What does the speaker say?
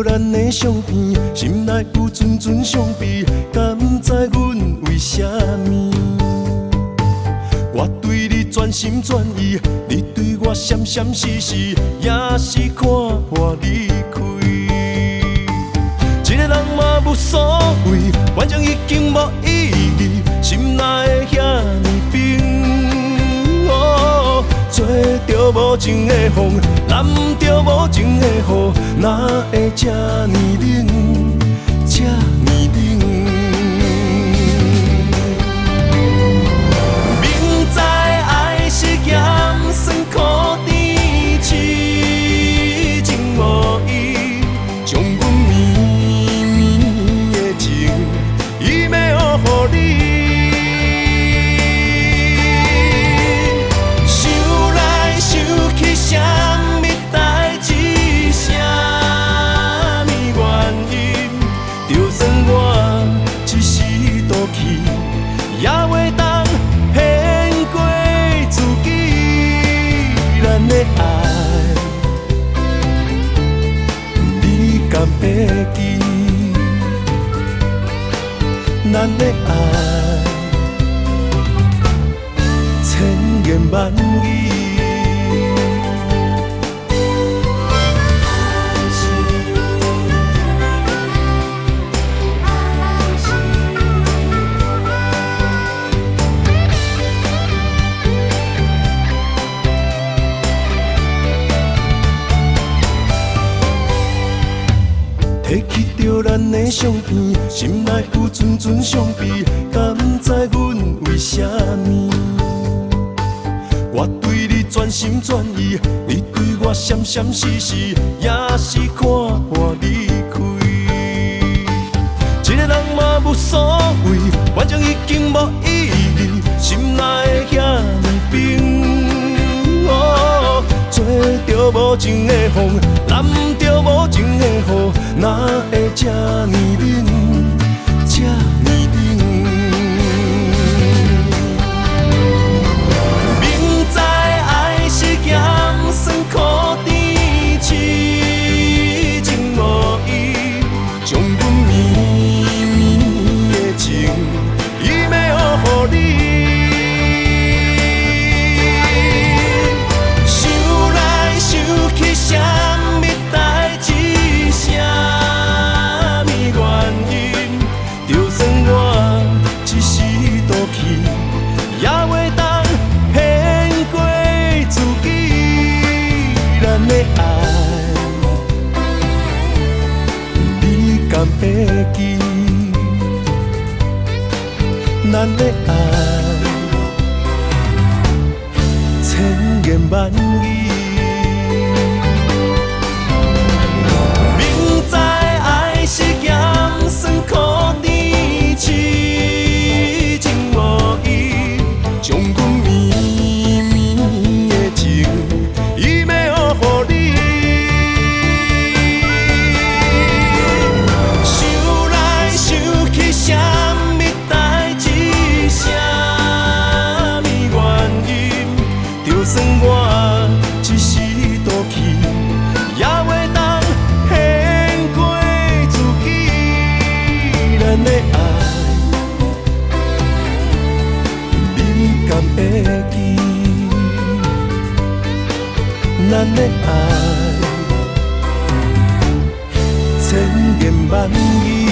着咱的相片，心内有阵阵伤悲，敢不知阮为什么？我对你全心全意，你对我闪闪烁烁，也是看破离开。一个人嘛无所谓，反正已经无意义，心内的遐尼冰。哦，吹着无情的风，淋着无情的雨，哪会这呢冷，这呢冷？明知爱是咸酸苦甜，痴情无意，将阮绵绵的情，伊要予你。想来想去，什么代志，什么原因？就算我一时赌气，也袂当骗过自己。咱的爱，你敢会记？咱的爱，千言万语。提起着咱的相片，心内有阵阵伤悲，敢不知阮为什么？我对你全心全意，你对我闪闪烁烁，也是看破离开。一个人嘛无所谓，反正已经无意义，心内的遐尼冰。哦，吹着无情的风，淋着无情的雨，哪会这呢冷，这呢冷？明知爱是咸酸苦甜，痴情无意，将阮绵绵的情，伊要予你。什么代志，什么原因？就算我一时赌气，也袂当骗过自己。咱的爱，你敢会记？咱的爱，千言万语。是咸酸苦甜，痴情无意，将阮绵绵的情，伊要予你。想来想去，什么代志，什么原因？就算我一时赌气，也袂当骗过。咱的爱，你敢会记？咱的爱，千言万语。